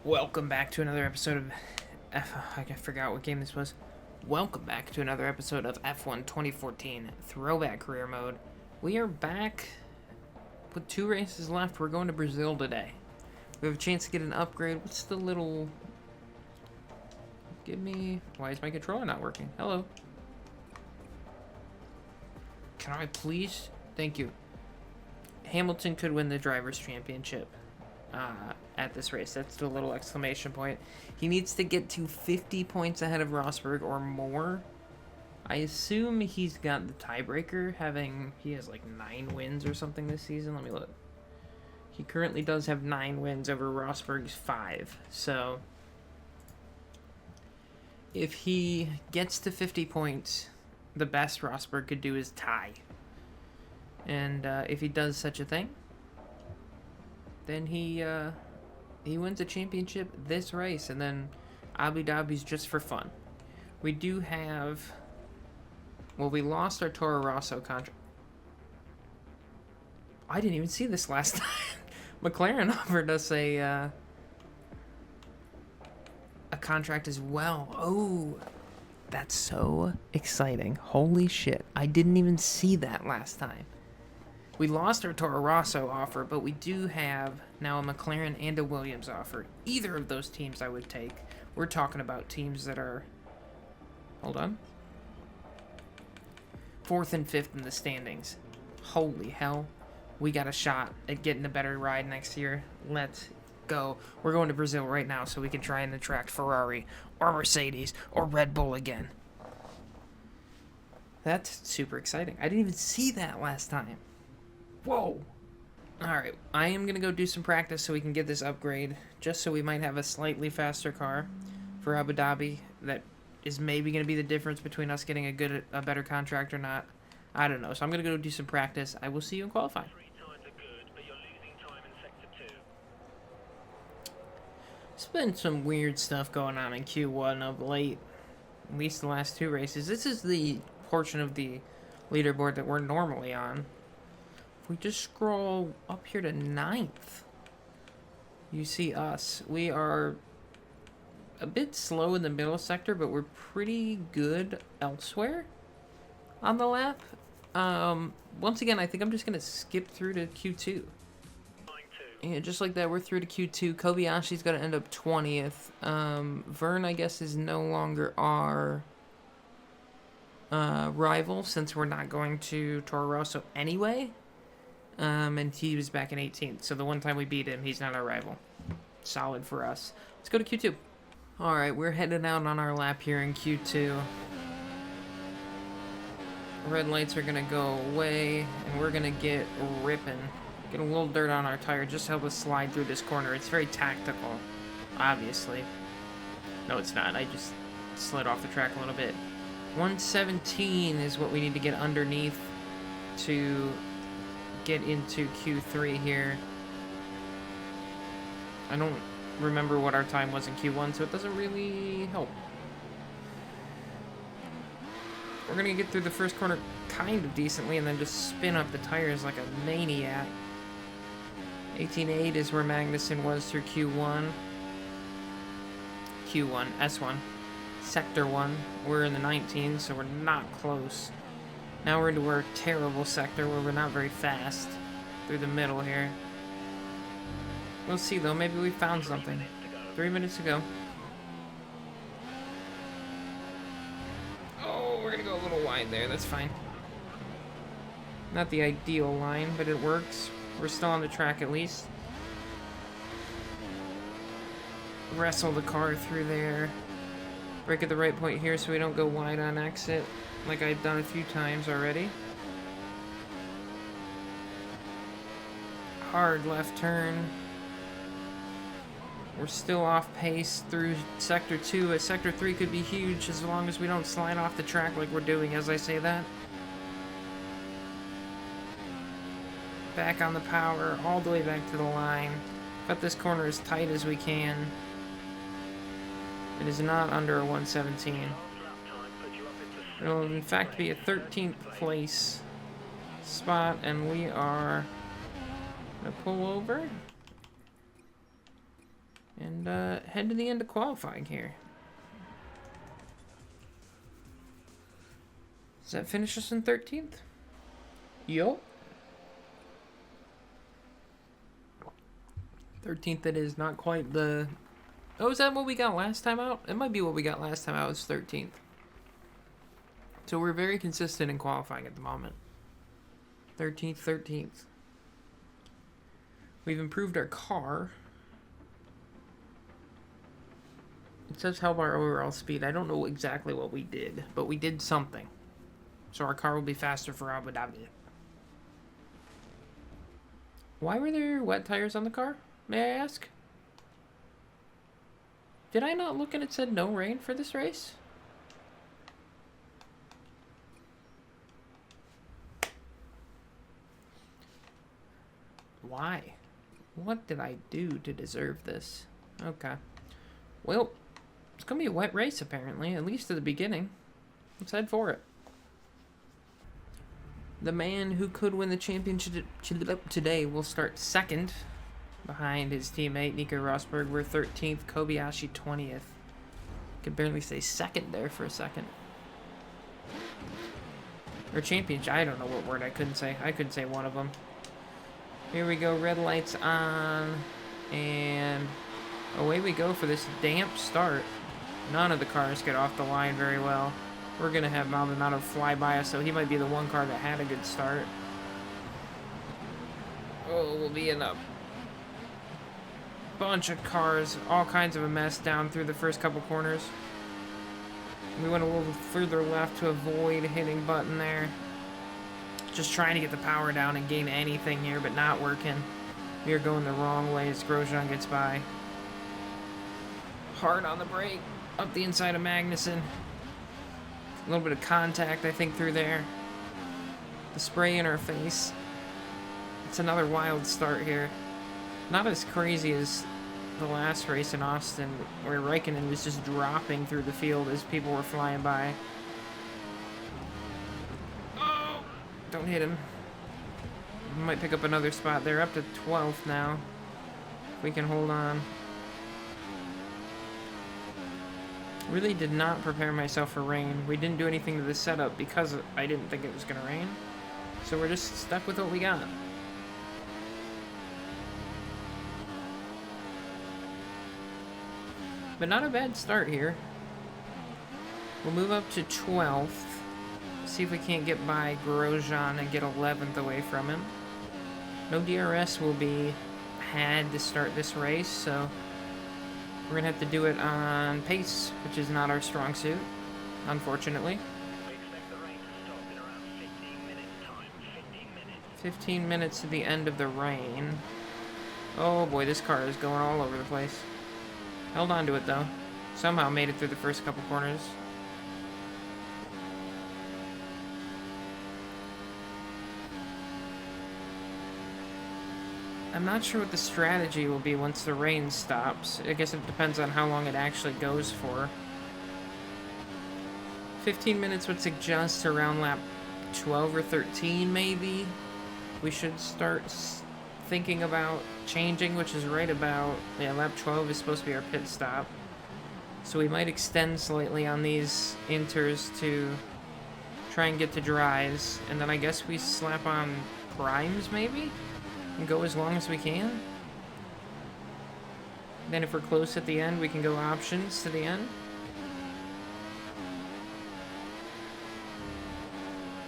Welcome back to another episode of I forgot what game this was. Welcome back to another episode of F1 2014 Throwback Career Mode. We are back with 2 races left. We're going to Brazil today. We have a chance to get an upgrade. What's the little... Why is my controller not working? Hello. Can I please? Thank you. Hamilton could win the Drivers' Championship. At this race. That's the little exclamation point. He needs to get to 50 points ahead of Rosberg or more. I assume he's got the tiebreaker, he has like 9 wins or something this season. Let me look. He currently does have 9 wins over Rosberg's 5. So if he gets to 50 points, the best Rosberg could do is tie. And if he does such a thing, then he wins a championship this race, and then Abu Dhabi's just for fun. We do have... Well, we lost our Toro Rosso contract. I didn't even see this last time. McLaren offered us a contract as well. Oh, that's so exciting. Holy shit. I didn't even see that last time. We lost our Toro Rosso offer, but we do have now a McLaren and a Williams offer. Either of those teams I would take. We're talking about teams that are... Hold on. 4th and 5th in the standings. Holy hell. We got a shot at getting a better ride next year. Let's go. We're going to Brazil right now so we can try and attract Ferrari or Mercedes or Red Bull again. That's super exciting. I didn't even see that last time. Whoa! Alright, I am going to go do some practice so we can get this upgrade, just so we might have a slightly faster car for Abu Dhabi. That is maybe going to be the difference between us getting a better contract or not. I don't know, so I'm going to go do some practice. I will see you in qualifying. There's been some weird stuff going on in Q1 of late, at least the last 2 races. This is the portion of the leaderboard that we're normally on. If we just scroll up here to 9th, you see us. We are a bit slow in the middle sector, but we're pretty good elsewhere on the lap. Once again, I think I'm just going to skip through to Q2. And just like that, we're through to Q2. Kobayashi's going to end up 20th. Vern, I guess, is no longer our rival, since we're not going to Toro Rosso anyway. And he was back in 18th. So the one time we beat him, he's not our rival. Solid for us. Let's go to Q2. Alright, we're heading out on our lap here in Q2. Red lights are going to go away, and we're going to get ripping. Get a little dirt on our tire, just help us slide through this corner. It's very tactical, obviously. No, it's not. I just slid off the track a little bit. 117 is what we need to get underneath to get into Q3 here. I don't remember what our time was in Q1, so it doesn't really help. We're gonna get through the first corner kind of decently and then just spin up the tires like a maniac. 18.8 is where Magnussen was through Q1. S1. Sector 1. We're in the 19, so we're not close. Now we're into our terrible sector where we're not very fast through the middle here. We'll see though, maybe we found something. 3 minutes to go. Oh, we're gonna go a little wide there, that's fine. Not the ideal line, but it works. We're still on the track at least. Wrestle the car through there. Brake at the right point here so we don't go wide on exit, like I've done a few times already. Hard left turn. We're still off pace through Sector 2. Sector 3 could be huge as long as we don't slide off the track like we're doing as I say that. Back on the power, all the way back to the line. Cut this corner as tight as we can. It is not under a 117. It'll in fact be a 13th place spot, and we are gonna pull over And head to the end of qualifying here. Does that finish us in 13th? Yo. 13th it is, not quite the... Oh, is that what we got last time out? It might be what we got last time out, was 13th. So we're very consistent in qualifying at the moment. 13th, 13th. We've improved our car. It says help our overall speed. I don't know exactly what we did, but we did something. So our car will be faster for Abu Dhabi. Why were there wet tires on the car? May I ask? Did I not look and it said no rain for this race? Why? What did I do to deserve this? Okay. Well, it's gonna be a wet race apparently, at least at the beginning. Let's head for it. The man who could win the championship today will start second behind his teammate Nico Rosberg. We're 13th, Kobayashi 20th. Could barely say second there for a second. Or championship, I don't know what word I couldn't say. I couldn't say one of them. Here we go, red lights on, and away we go for this damp start. None of the cars get off the line very well. We're going to have Maldonado fly by us, so he might be the one car that had a good start. Oh, we'll be in a bunch of cars, all kinds of a mess down through the first couple corners. We went a little further left to avoid hitting button there. Just trying to get the power down and gain anything here, but not working. We are going the wrong way as Grosjean gets by. Hard on the brake, up the inside of Magnussen. A little bit of contact, I think, through there. The spray in our face. It's another wild start here. Not as crazy as the last race in Austin, where Raikkonen was just dropping through the field as people were flying by. Oh! Don't hit him. Might pick up another spot there, up to 12th now. If we can hold on. Really did not prepare myself for rain. We didn't do anything to the setup because I didn't think it was going to rain. So we're just stuck with what we got. But not a bad start here. We'll move up to 12th. See if we can't get by Grosjean and get 11th away from him. No DRS will be had to start this race, so we're going to have to do it on pace, which is not our strong suit, unfortunately. We expect the rain to stop in around 15 minutes time. 15 minutes. 15 minutes to the end of the rain. Oh boy, this car is going all over the place. Held on to it though. Somehow made it through the first couple corners. I'm not sure what the strategy will be once the rain stops. I guess it depends on how long it actually goes for. 15 minutes would suggest around lap 12 or 13 maybe. We should start thinking about changing, which is right about, yeah, lap 12 is supposed to be our pit stop. So we might extend slightly on these inters to try and get to dries. And then I guess we slap on primes maybe? And go as long as we can. Then if we're close at the end, we can go options to the end.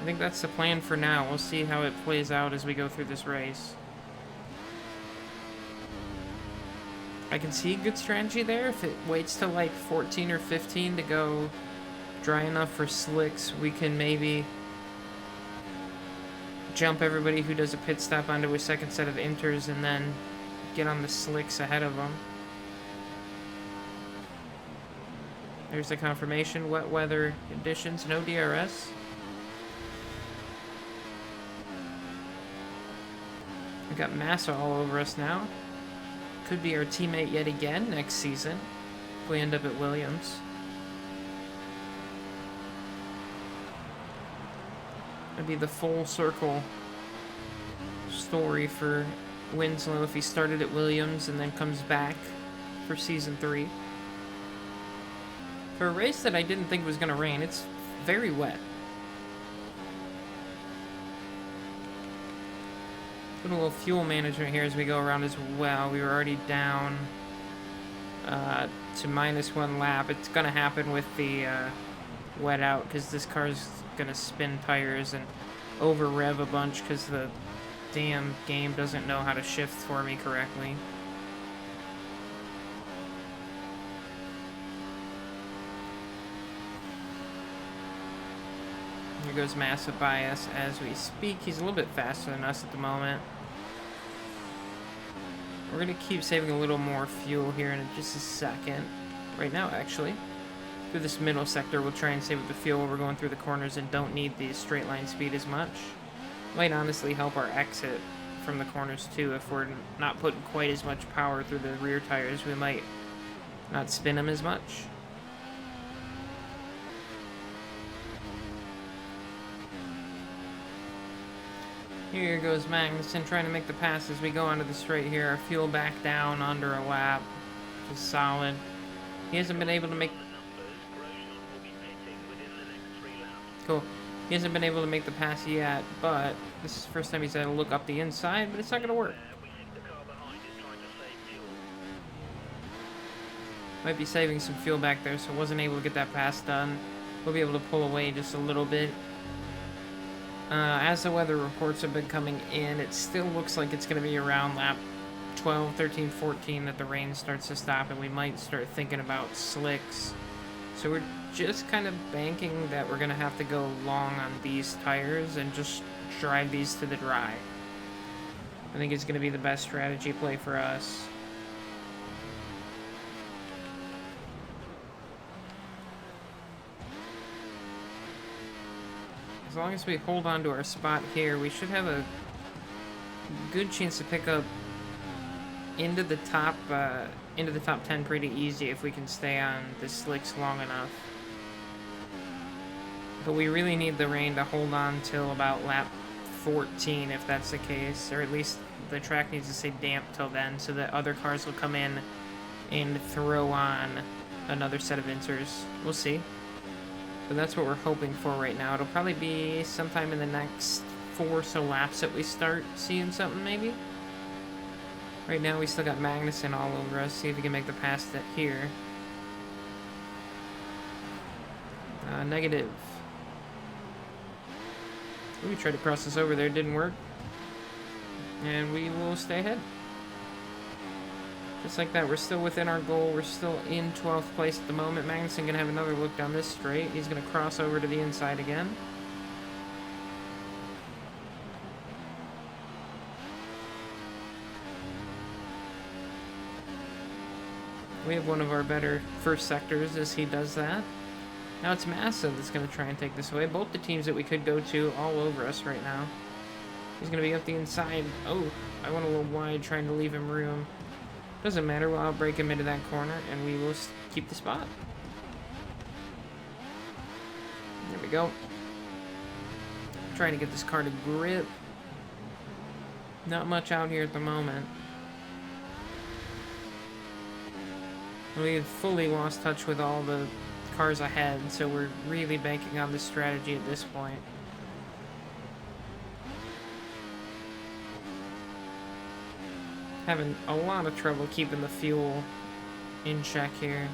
I think that's the plan for now. We'll see how it plays out as we go through this race. I can see a good strategy there. If it waits till like 14 or 15 to go dry enough for slicks, we can maybe jump everybody who does a pit stop onto a second set of inters and then get on the slicks ahead of them. There's the confirmation. Wet weather conditions, no DRS. We've got Massa all over us now. Could be our teammate yet again next season if we end up at Williams. It'd be the full circle story for Winslow if he started at Williams and then comes back for Season 3. For a race that I didn't think was going to rain, it's very wet. Put a little fuel management here as we go around as well. We were already down to -1 lap. It's going to happen with the wet out because this car's going to spin tires and over rev a bunch because the damn game doesn't know how to shift for me correctly. Here goes Massive by us as we speak. He's a little bit faster than us at the moment. We're going to keep saving a little more fuel here in just a second. Right now, actually. Through this middle sector, we'll try and save up the fuel while we're going through the corners and don't need the straight line speed as much. Might honestly help our exit from the corners too. If we're not putting quite as much power through the rear tires, we might not spin them as much. Here goes Magnussen trying to make the pass as we go onto the straight here. Our fuel back down under a lap, which is solid. He hasn't been able to make... Cool. He hasn't been able to make the pass yet, but this is the first time he's had to look up the inside, but it's not going to work. Might be saving some fuel back there, so wasn't able to get that pass done. We'll be able to pull away just a little bit. As the weather reports have been coming in, it still looks like it's going to be around lap 12, 13, 14 that the rain starts to stop, and we might start thinking about slicks. So we're just kind of banking that we're going to have to go long on these tires and just drive these to the dry. I think it's going to be the best strategy play for us. As long as we hold on to our spot here, we should have a good chance to pick up into the top 10 pretty easy if we can stay on the slicks long enough. But we really need the rain to hold on till about lap 14 if that's the case, or at least the track needs to stay damp till then so that other cars will come in and throw on another set of inters. We'll see. But that's what we're hoping for right now. It'll probably be sometime in the next 4 or so laps that we start seeing something, maybe. Right now, we still got Magnussen all over us. See if we can make the pass here. Negative. We tried to cross this over there. Didn't work. And we will stay ahead. Just like that, we're still within our goal. We're still in 12th place at the moment. Magnussen going to have another look down this straight. He's going to cross over to the inside again. We have one of our better first sectors as he does that. Now it's Massa that's going to try and take this away. Both the teams that we could go to all over us right now. He's going to be up the inside. Oh, I went a little wide trying to leave him room. Doesn't matter, we'll outbreak him into that corner, and we will keep the spot. There we go. Trying to get this car to grip. Not much out here at the moment. We had fully lost touch with all the cars ahead, so we're really banking on this strategy at this point. Having a lot of trouble keeping the fuel in check here.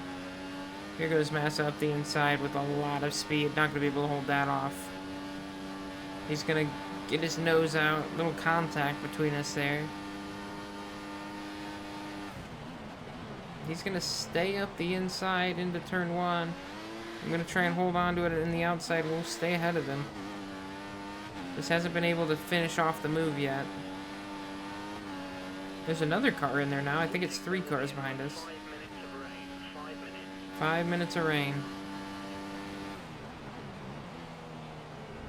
Here goes Massa up the inside with a lot of speed. Not going to be able to hold that off. He's going to get his nose out. Little contact between us there. He's going to stay up the inside into turn 1. I'm going to try and hold on to it in the outside. We'll stay ahead of him. Just hasn't been able to finish off the move yet. There's another car in there now. I think it's 3 cars behind us. 5 minutes of rain.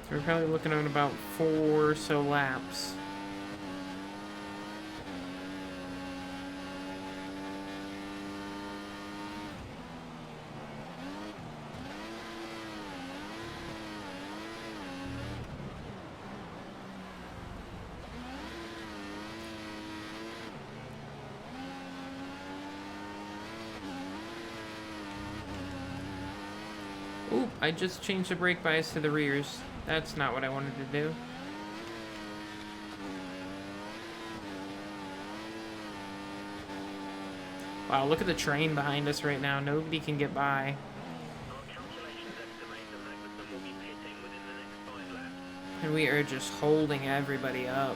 So we're probably looking at about 4 or so laps. Oop, I just changed the brake bias to the rears. That's not what I wanted to do. Wow, look at the train behind us right now. Nobody can get by. Our calculations estimate that Magnussen will be pitting within the next 5 laps. And we are just holding everybody up.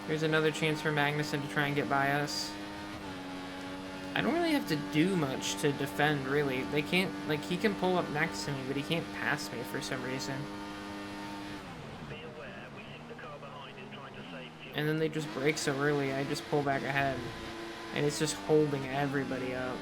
Here's another chance for Magnussen to try and get by us. I don't really have to do much to defend, really. They can't, like, he can pull up next to me, but he can't pass me for some reason. Be aware, we think the car behind is trying to save fuel. And then they just brake so early, I just pull back ahead. And it's just holding everybody up.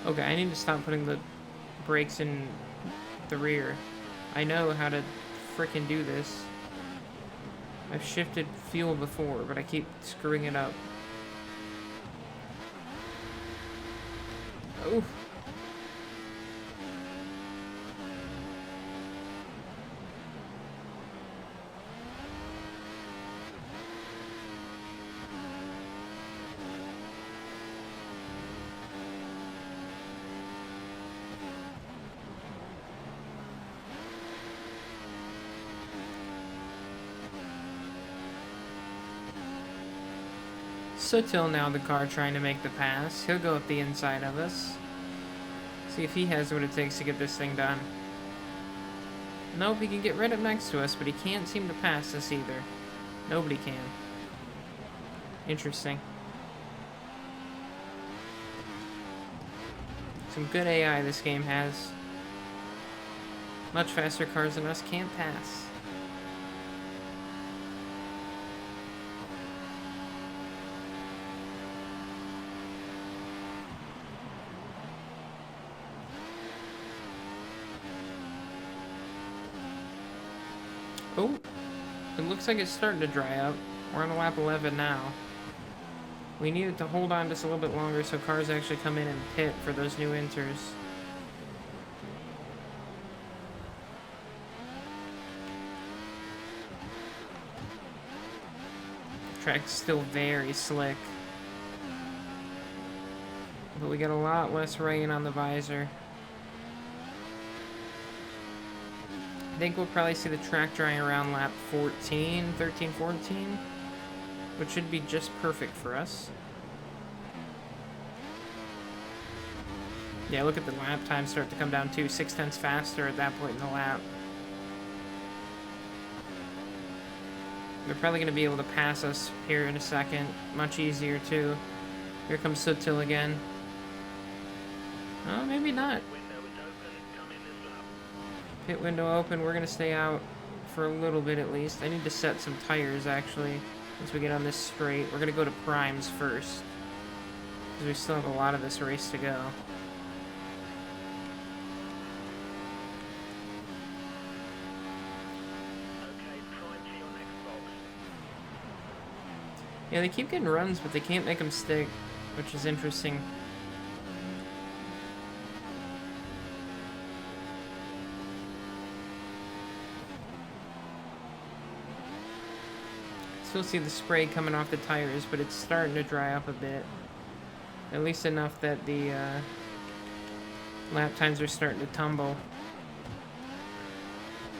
Okay, I need to stop putting the brakes in the rear. I know how to frickin' do this. I've shifted fuel before, but I keep screwing it up. Oh. So till now, the car trying to make the pass. He'll go up the inside of us. See if he has what it takes to get this thing done. Nope, he can get right up next to us, but he can't seem to pass us either. Nobody can. Interesting. Some good AI this game has. Much faster cars than us can't pass. Oh, it looks like it's starting to dry up. We're on lap 11 now. We need it to hold on just a little bit longer so cars actually come in and pit for those new inters. Track's still very slick. But we got a lot less rain on the visor. I think we'll probably see the track drying around lap 13, 14, which should be just perfect for us. Yeah, look at the lap time start to come down too. 0.6 faster at that point in the lap. They're probably going to be able to pass us here in a second. Much easier too. Here comes Sutil again. Oh, maybe not. Pit window open. We're going to stay out for a little bit at least. I need to set some tires actually once we get on this straight. We're going to go to primes first because we still have a lot of this race to go. Yeah, they keep getting runs, but they can't make them stick, which is interesting. Still see the spray coming off the tires, but it's starting to dry up a bit. At least enough that the lap times are starting to tumble.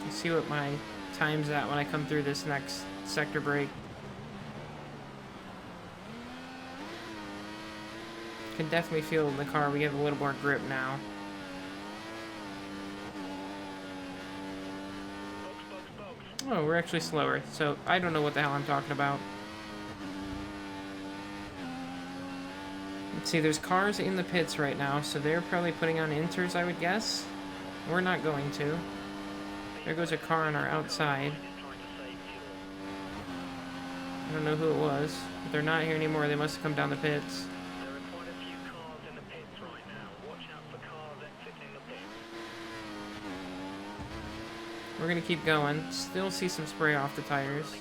You see what my time's at when I come through this next sector break. Can definitely feel in the car we have a little more grip now. Oh, we're actually slower, so I don't know what the hell I'm talking about. Let's see, there's cars in the pits right now, so they're probably putting on inters, I would guess. We're not going to. There goes a car on our outside. I don't know who it was, but they're not here anymore. They must have come down the pits. We're going to keep going. Still see some spray off the tires.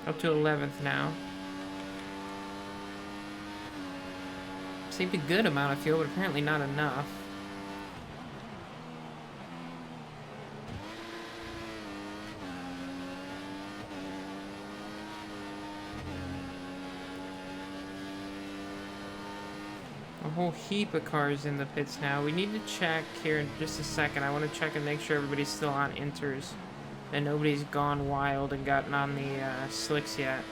Up to 11th now. Saved a good amount of fuel, but apparently not enough. A whole heap of cars in the pits now. We need to check here in just a second. I want to check and make sure everybody's still on inters and nobody's gone wild and gotten on the slicks yet.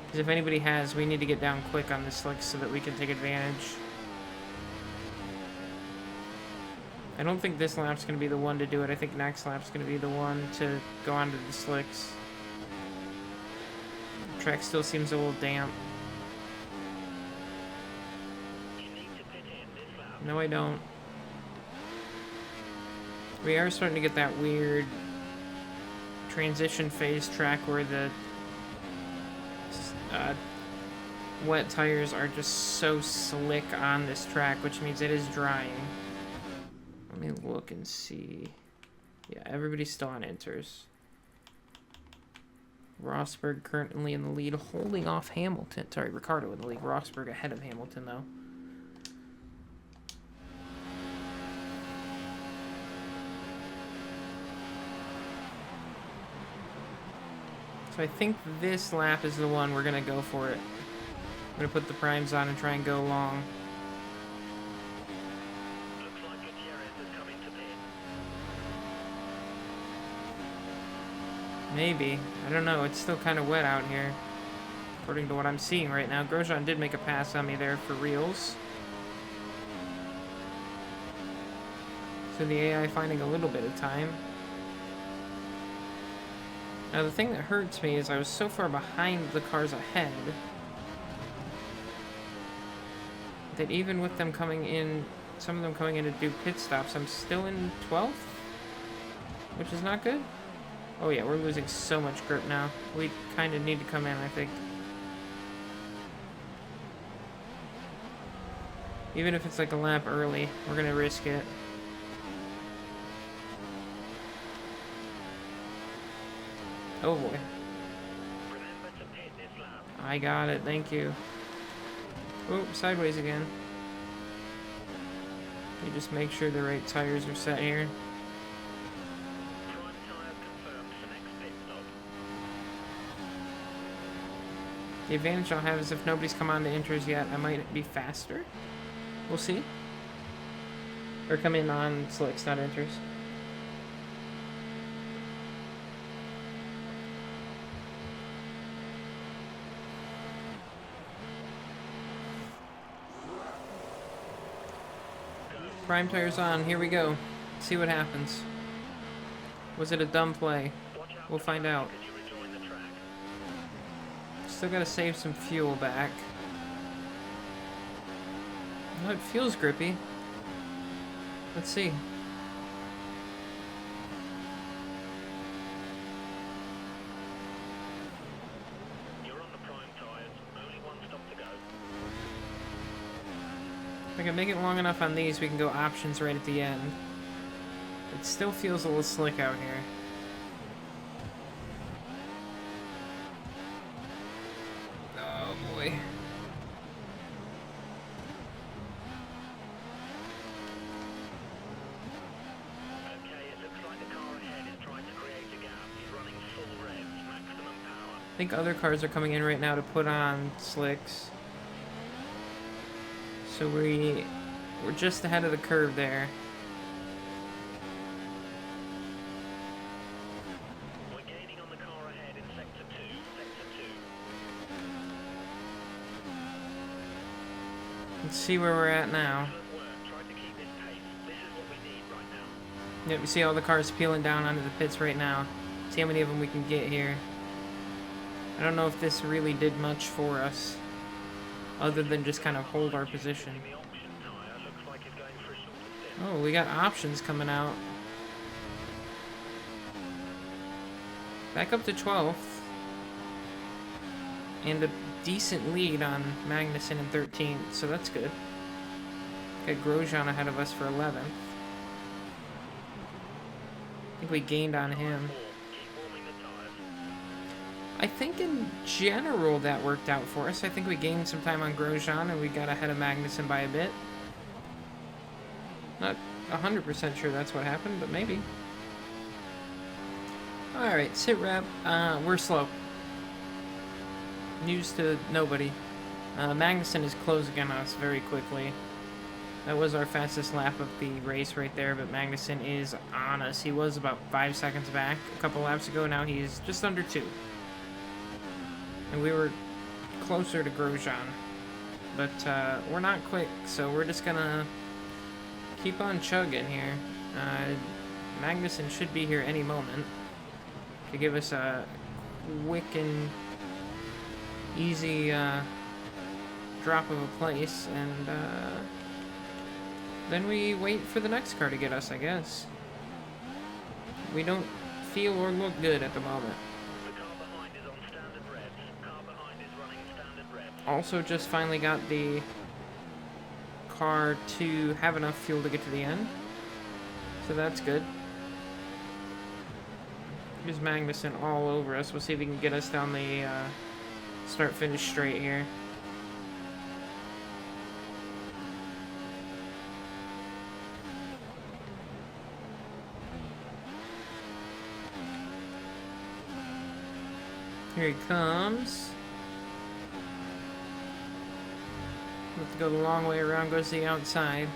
Because if anybody has, we need to get down quick on the slicks so that we can take advantage. I don't think this lap's going to be the one to do it. I think next lap's going to be the one to go onto the slicks. The track still seems a little damp. No, I don't. We are starting to get that weird transition phase track where the wet tires are just so slick on this track, which means it is drying. Let me look and see. Yeah, everybody's still on inters. Rosberg currently in the lead, holding off Hamilton. Sorry, Ricciardo in the lead. Rosberg ahead of Hamilton, though. So I think this lap is the one we're going to go for it. I'm going to put the primes on and try and go long. Looks like Gutierrez is coming to pit. Maybe. I don't know. It's still kind of wet out here, according to what I'm seeing right now. Grosjean did make a pass on me there for reals. So the AI finding a little bit of time. Now the thing that hurts me is I was so far behind the cars ahead that even with them coming in, some of them coming in to do pit stops, I'm still in 12th, which is not good. Oh yeah, we're losing so much grip now. We kind of need to come in, I think. Even if it's like a lap early, we're gonna risk it. Oh boy. Remember to pit this lap. I got it, thank you. Oh, sideways again. You just make sure the right tires are set here. Prime tire confirmed for next pit stop. The advantage I'll have is if nobody's come on to inters yet, I might be faster. We'll see. Or come in on slicks, not inters. Prime tires on, here we go. See what happens. Was it a dumb play? Watch out We'll for find traffic out. as you rejoin the track. Still gotta save some fuel back. Oh, it feels grippy. Let's see. You're on the prime tires. Only one stop to go. If I can make it long enough on these, we can go options right at the end. It still feels a little slick out here. Oh boy. Okay, it looks like the car ahead is trying to create a gap. He's running full revs, maximum power. I think other cars are coming in right now to put on slicks. So we're just ahead of the curve there. We're gaining on the car ahead in sector 2. Sector 2. Let's see where we're at now. Excellent work. Try to keep this pace. This is what we need right now. Yep, we see all the cars peeling down onto the pits right now. See how many of them we can get here. I don't know if this really did much for us, other than just kind of hold our position. The option tire looks like it's going for a shorter stint. Oh, we got options coming out. Back up to 12th. And a decent lead on Magnussen in 13th, so that's good. Got Grosjean ahead of us for 11th. I think we gained on him. Keep warming the tires. I think in general that worked out for us. I think we gained some time on Grosjean and we got ahead of Magnussen by a bit. Not 100% sure that's what happened, but maybe. Alright, sit rep. We're slow. News to nobody. Magnussen is closing on us very quickly. That was our fastest lap of the race right there, but Magnussen is on us. He was about 5 seconds back a couple laps ago. Now he's just under 2. And we were closer to Grosjean. But we're not quick, so we're just gonna keep on chugging here. Magnussen should be here any moment to give us a quick and easy drop of a place, and then we wait for the next car to get us, I guess. We don't feel or look good at the moment. The car behind is on standard revs. Car behind is running standard revs. Also just finally got the car to have enough fuel to get to the end, so that's good. Here's Magnussen all over us. We'll see if he can get us down the start-finish straight here. Here he comes. Let's go the long way around, goes to the outside.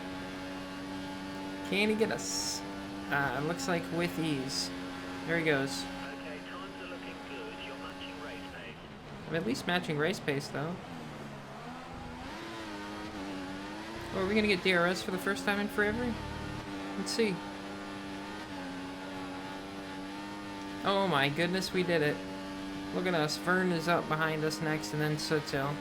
Can he get us? Looks like with ease. There he goes. Okay, times are looking good. You're matching race pace. I'm at least matching race pace, though. Oh, are we gonna get DRS for the first time in forever? Let's see. Oh my goodness, we did it. Look at us. Vern is up behind us next, and then Soto.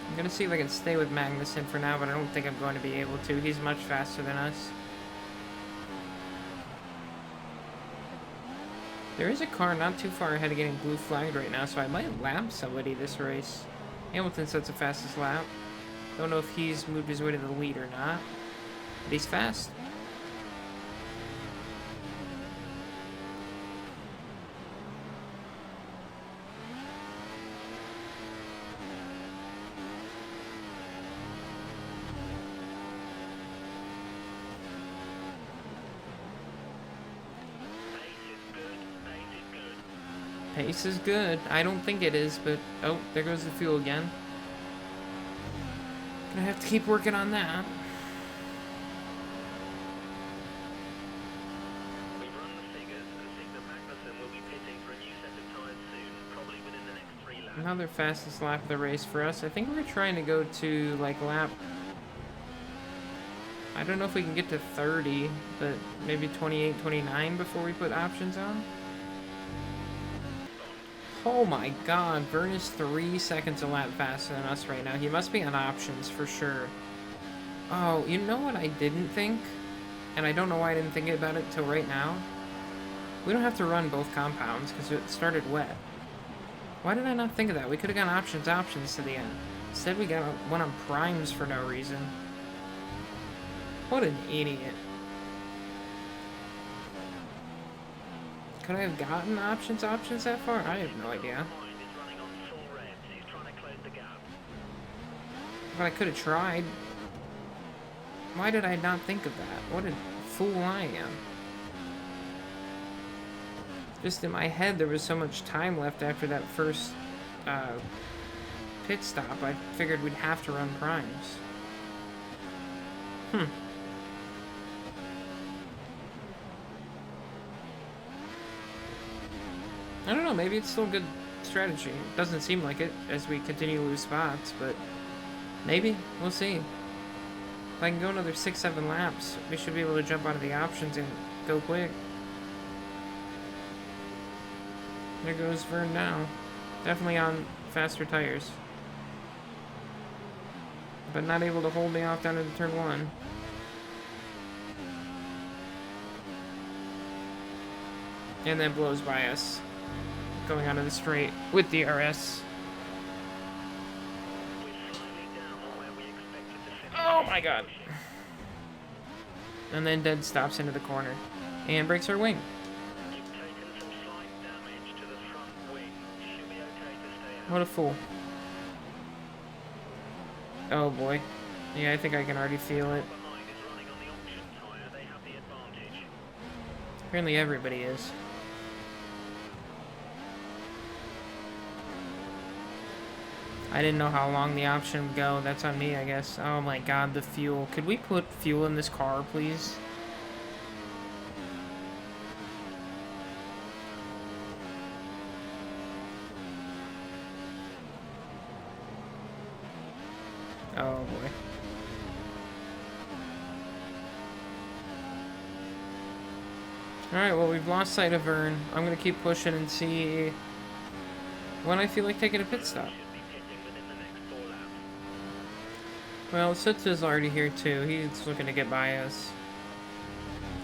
I'm gonna see if I can stay with Magnussen for now, but I don't think I'm going to be able to. He's much faster than us. There is a car not too far ahead of getting blue flagged right now, so I might lap somebody this race. Hamilton sets the fastest lap. Don't know if he's moved his way to the lead or not, but he's fast. Pace is good. I don't think it is, but oh, there goes the fuel again. Gonna have to keep working on that. We've run the figures and think that Magnussen will be pitting for a new set of tyres soon, probably within the next 3 laps. Another fastest lap of the race for us. I think we're trying to go to like lap, I don't know if we can get to 30, but maybe 28, 29 before we put options on. Oh my god, Vern is 3 seconds a lap faster than us right now. He must be on options for sure. Oh, you know what I didn't think? And I don't know why I didn't think about it till right now. We don't have to run both compounds because it started wet. Why did I not think of that? We could have gone options to the end. Instead we went on primes for no reason. What an idiot. Could I have gotten options that far? I have no idea. But I could have tried. Why did I not think of that? What a fool I am. Just in my head, there was so much time left after that first pit stop. I figured we'd have to run primes. I don't know, maybe it's still a good strategy. It doesn't seem like it as we continue to lose spots, but maybe. We'll see. If I can go another 6-7 laps, we should be able to jump out of the options and go quick. There goes Vern now. Definitely on faster tires. But not able to hold me off down into turn 1. And then blows by us. Going onto the straight with DRS. Oh my god. and then dead stops into the corner and breaks our wing. You've taken some slight damage to the front wing. You should be okay to stay out. What a fool. Oh boy. Yeah, I think I can already feel it. Behind is running on the option tyre. They have the advantage. Apparently everybody is. I didn't know how long the option would go. That's on me, I guess. Oh my god, the fuel. Could we put fuel in this car, please? Oh boy. Alright, well, we've lost sight of Vern. I'm gonna keep pushing and see when I feel like taking a pit stop. Should be pitting within the next 4 laps. Well, Sutsu's already here too. He's looking to get by us.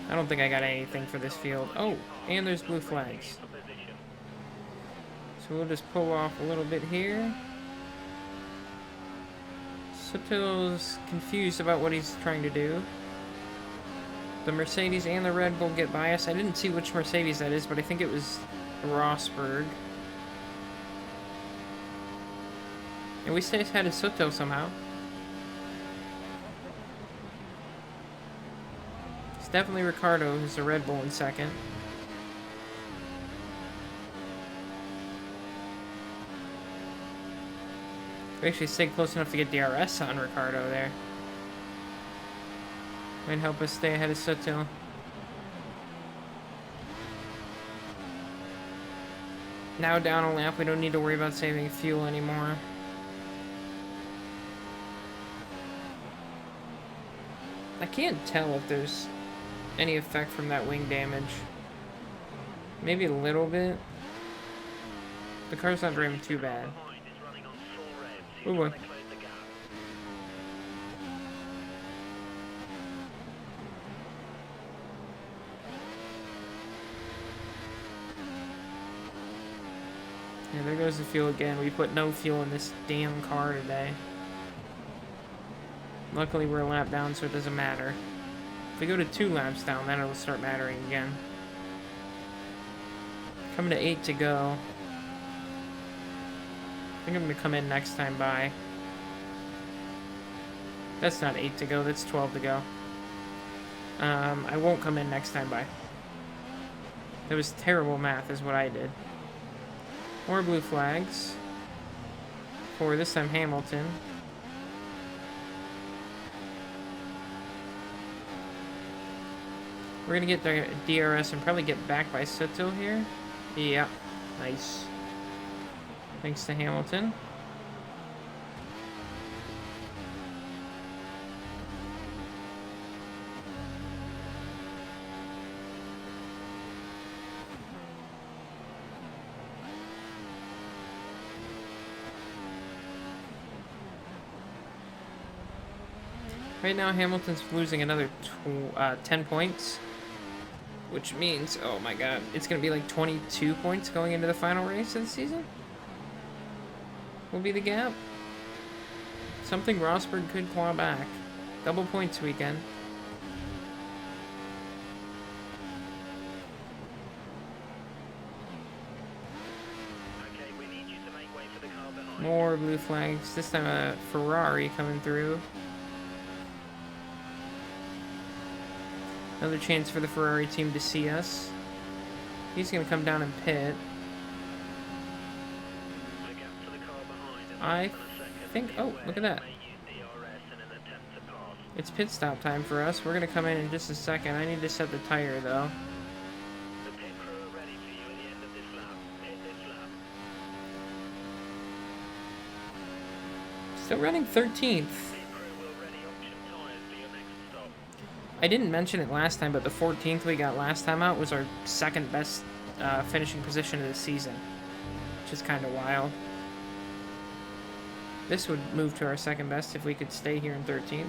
I don't think I got anything for this field. Oh, and there's blue flags. For position. So we'll just pull off a little bit here. Sutsu's confused about what he's trying to do. The Mercedes and the Red Bull get by us. I didn't see which Mercedes that is, but I think it was Rosberg. And we stay ahead of Soto somehow. It's definitely Ricardo, who's the Red Bull in second. We actually stayed close enough to get DRS on Ricardo there. Might help us stay ahead of Soto. Now down a lap, we don't need to worry about saving fuel anymore. I can't tell if there's any effect from that wing damage. Maybe a little bit. The car's not driving too bad. Behind is running on full revs. Oh He's boy. trying to close the gap. Yeah, there goes the fuel again. We put no fuel in this damn car today. Luckily we're a lap down, so it doesn't matter. If we go to 2 laps down, then it'll start mattering again. Coming to 8 to go. I think I'm going to come in next time by. That's not 8 to go, that's 12 to go. I won't come in next time by. That was terrible math is what I did. More blue flags. For this time Hamilton. We're gonna get the DRS and probably get back by Soto here. Yeah, nice. Thanks to Hamilton. Right now, Hamilton's losing another 10 points. Which means, oh my god, it's going to be like 22 points going into the final race of the season? Will be the gap. Something Rosberg could claw back. Double points weekend. Okay, we need you to make way for the car behind. More blue flags. This time a Ferrari coming through. Another chance for the Ferrari team to see us. He's going to come down and pit. The gap to the car behind is I less than a second. think... Be Oh, aware look at you that. may use DRS in an attempt to pass. It's pit stop time for us. We're going to come in just a second. I need to set the tire, though. The pit crew are ready for you at the end of this lap. Hit this lap. Still running 13th. Pit crew will ready option tyres for your next stop. I didn't mention it last time, but the 14th we got last time out was our second best finishing position of the season, which is kind of wild. This would move to our second best if we could stay here in 13th.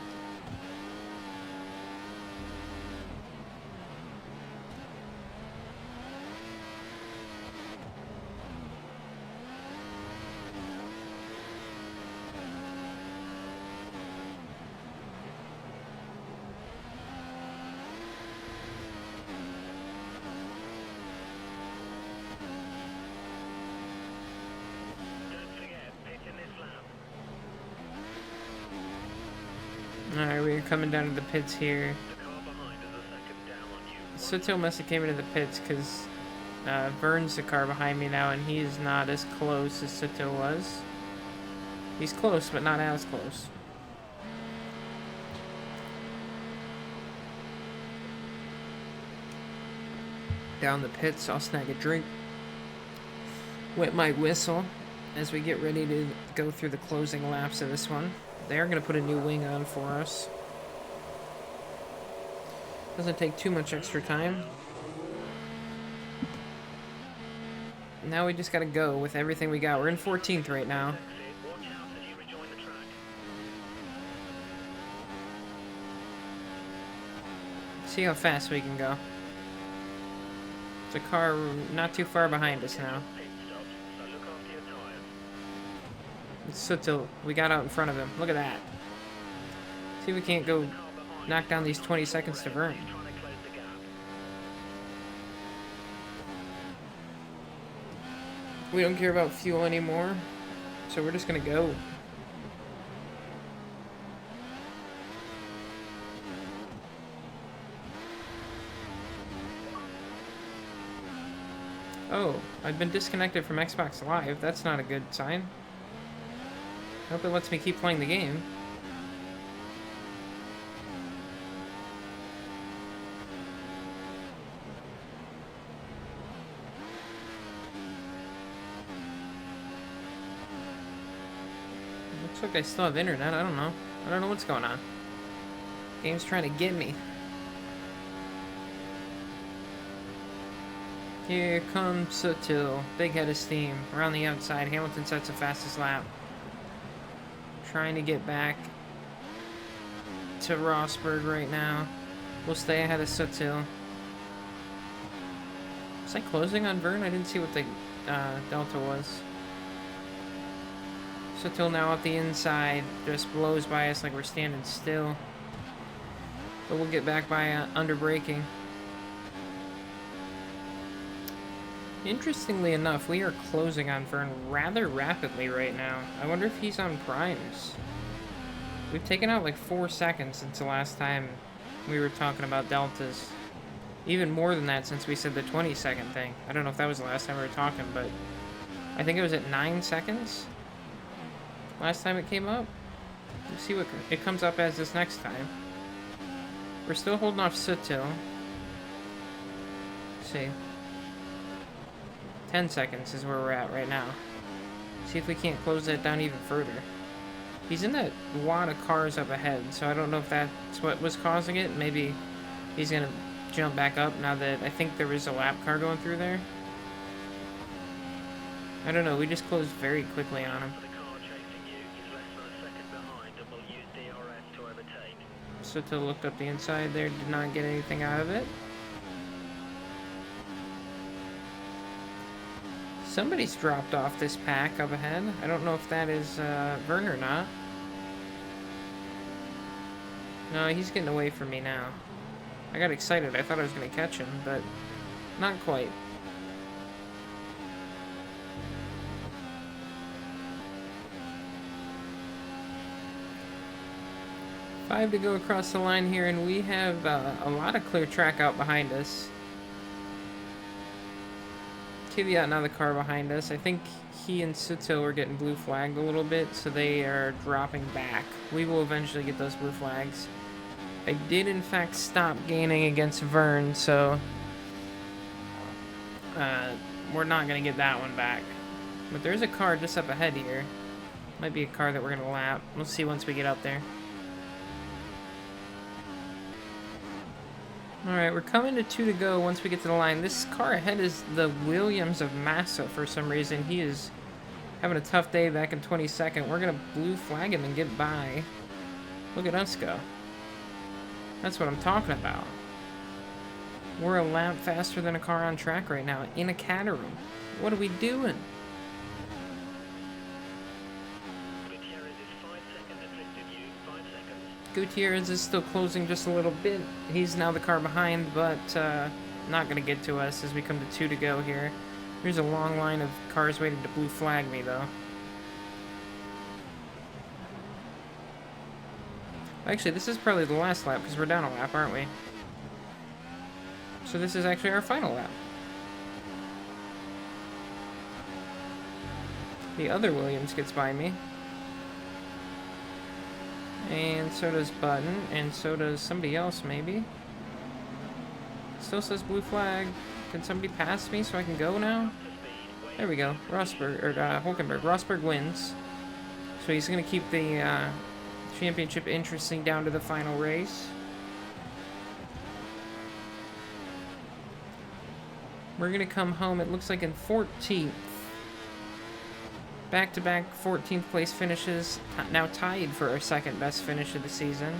Alright, we're coming down to the pits here. The car behind is a second down on you. Sutil must have came into the pits because Vern's the car behind me now, and he is not as close as Sutil was. He's close, but not as close. Down the pits, I'll snag a drink. Wet my whistle as we get ready to go through the closing laps of this one. They are going to put a new wing on for us. Doesn't take too much extra time. Now we just got to go with everything we got. We're in 14th right now. Watch out as you rejoin the track. See how fast we can go. There's a car not too far behind us now. Pit stops, so look after your tyres. It's Sutil. We got out in front of him. Look at that. See if we can't go knock down these 20 seconds to Vern. Trying to close the gap. We don't care about fuel anymore, so we're just gonna go. Oh, I've been disconnected from Xbox Live. That's not a good sign. I hope it lets me keep playing the game. Looks like I still have internet. I don't know. I don't know what's going on. Game's trying to get me. Here comes Sutil. Big head of steam. Around the outside. Hamilton sets the fastest lap. Trying to get back to Rosberg right now. We'll stay ahead of Sutil. Was I closing on Vern? I didn't see what the delta was. Sutil now up the inside. Just blows by us like we're standing still. But we'll get back by under braking. Interestingly enough, we are closing on Vern rather rapidly right now. I wonder if he's on primes. We've taken out like 4 seconds since the last time we were talking about deltas. Even more than that since we said the 20-second thing. I don't know if that was the last time we were talking, but I think it was at 9 seconds last time it came up. Let's see what it comes up as this next time. We're still holding off Sutil. Let's see. 10 seconds is where we're at right now. See if we can't close that down even further. He's in that wad of cars up ahead, so I don't know if that's what was causing it. Maybe he's gonna jump back up now that I think there was a lap car going through there. I don't know, we just closed very quickly on him. The car chasing you is less than a second behind and will use DRS to overtake. Sutil looked up the inside there, did not get anything out of it. Somebody's dropped off this pack up ahead. I don't know if that is Vern or not. No, he's getting away from me now. I got excited. I thought I was going to catch him, but not quite. Five to go across the line here, and we have a lot of clear track out behind us. Kvyat now the car behind us. I think he and Sutil were getting blue flagged a little bit, so they are dropping back. We will eventually get those blue flags. I did in fact stop gaining against Vern, so we're not going to get that one back. But there's a car just up ahead here. Might be a car that we're going to lap. We'll see once we get up there. Alright, we're coming to 2 to go once we get to the line. This car ahead is the Williams of Massa for some reason. He is having a tough day back in 22nd. We're going to blue flag him and get by. Look at us go. That's what I'm talking about. We're a lap faster than a car on track right now in a Caterham. What are we doing? Gutierrez is 5 seconds ahead of you. 5 seconds. Gutierrez is still closing just a little bit. He's now the car behind, but not going to get to us as we come to 2 to go here. There's a long line of cars waiting to blue flag me, though. Actually, this is probably the last lap because we're down a lap, aren't we? So this is actually our final lap. The other Williams gets by me. And so does Button, and so does somebody else, maybe. Still says blue flag. Can somebody pass me so I can go now? There we go. Rosberg, or Hulkenberg. Rosberg wins. So he's going to keep the championship interesting down to the final race. We're going to come home, it looks like, in 14th. Back-to-back 14th place finishes, now tied for our second best finish of the season.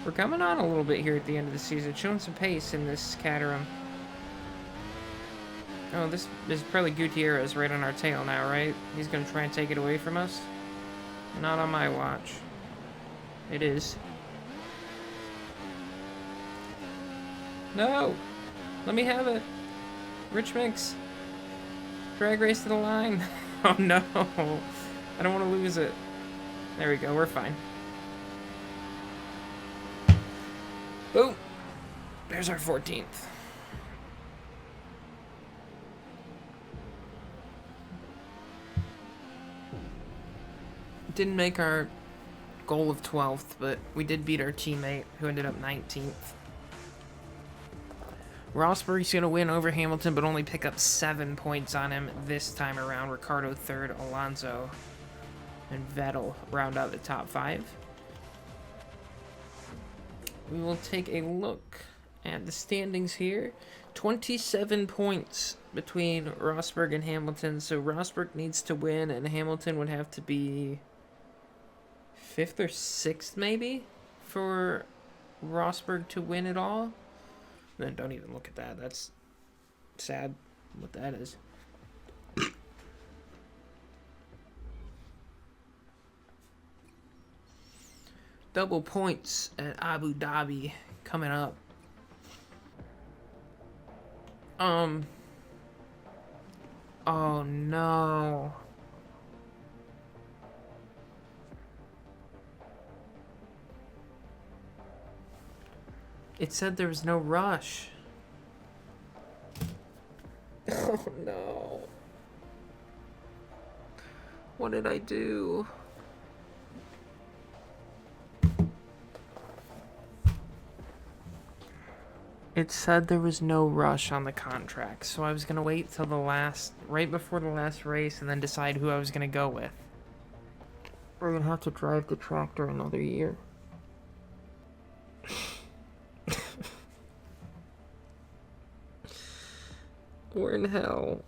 We're coming on a little bit here at the end of the season, showing some pace in this Caterham. Oh, this is probably Gutierrez right on our tail now, right? He's going to try and take it away from us? Not on my watch. It is. No! Let me have it. Rich Mix. Drag race to the line. Oh no. I don't want to lose it. There we go. We're fine. Boom. There's our 14th. Didn't make our goal of 12th, but we did beat our teammate who ended up 19th. Rosberg's going to win over Hamilton, but only pick up 7 points on him this time around. Ricardo third, Alonso and Vettel round out the top 5. We will take a look at the standings here. 27 points between Rosberg and Hamilton, so Rosberg needs to win, and Hamilton would have to be 5th or 6th, maybe, for Rosberg to win it all. Then don't even look at that. That's sad what that is. Double points at Abu Dhabi coming up. Oh no. It said there was no rush. Oh no. What did I do? It said there was no rush on the contract, so I was gonna wait till the last, right before the last race, and then decide who I was gonna go with. We're gonna have to drive the tractor another year. We're in hell.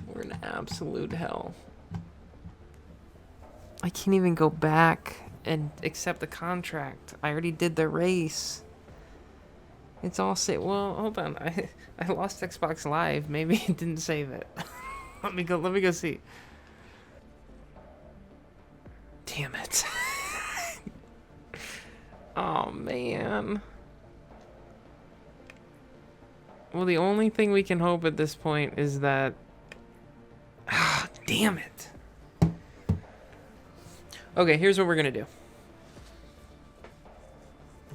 We're in absolute hell. I can't even go back and accept the contract. I already did the race. It's all saved. Well, hold on. I lost Xbox Live. Maybe it didn't save it. Let me go see. Damn it. Oh man. Well, the only thing we can hope at this point is that... Ah, damn it. Okay, here's what we're gonna do.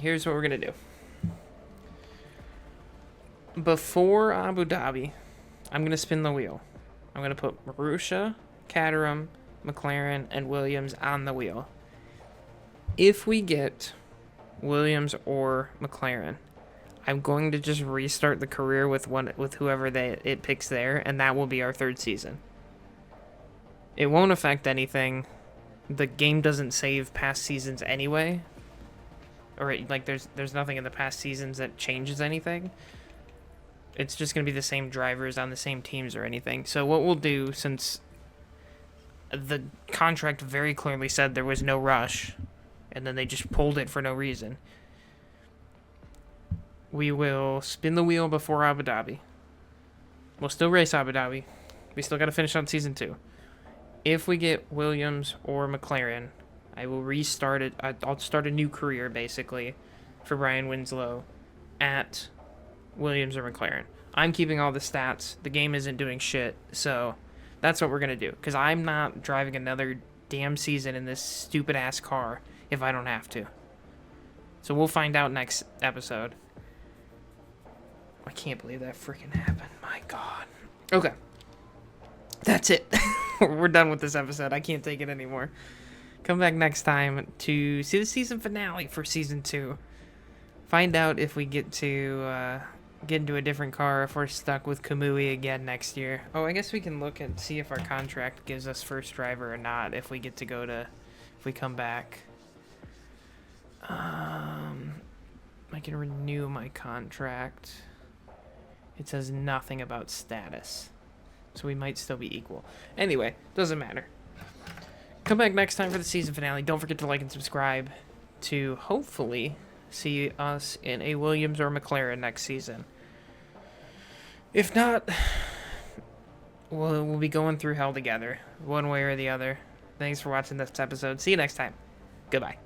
Here's what we're gonna do. Before Abu Dhabi, I'm gonna spin the wheel. I'm gonna put Marussia, Caterham, McLaren, and Williams on the wheel. If we get Williams or McLaren, I'm going to just restart the career with whoever it picks there, and that will be our 3rd season. It won't affect anything. The game doesn't save past seasons anyway, or like there's nothing in the past seasons that changes anything. It's just gonna be the same drivers on the same teams or anything. So what we'll do, since the contract very clearly said there was no rush, and then they just pulled it for no reason, we will spin the wheel before Abu Dhabi. We'll still race Abu Dhabi. We still got to finish on season 2. If we get Williams or McLaren, I will restart it. I'll start a new career, basically, for Brian Winslow at Williams or McLaren. I'm keeping all the stats. The game isn't doing shit, so that's what we're going to do. Because I'm not driving another damn season in this stupid ass car if I don't have to. So we'll find out next episode. I can't believe that freaking happened. My God. Okay. That's it. We're done with this episode. I can't take it anymore. Come back next time to see the season finale for season 2. Find out if we get to get into a different car, if we're stuck with Kamui again next year. Oh, I guess we can look and see if our contract gives us first driver or not, if we get to go to, if we come back. I can renew my contract. It says nothing about status. So we might still be equal. Anyway, doesn't matter. Come back next time for the season finale. Don't forget to like and subscribe to hopefully see us in a Williams or McLaren next season. If not, we'll be going through hell together, one way or the other. Thanks for watching this episode. See you next time. Goodbye.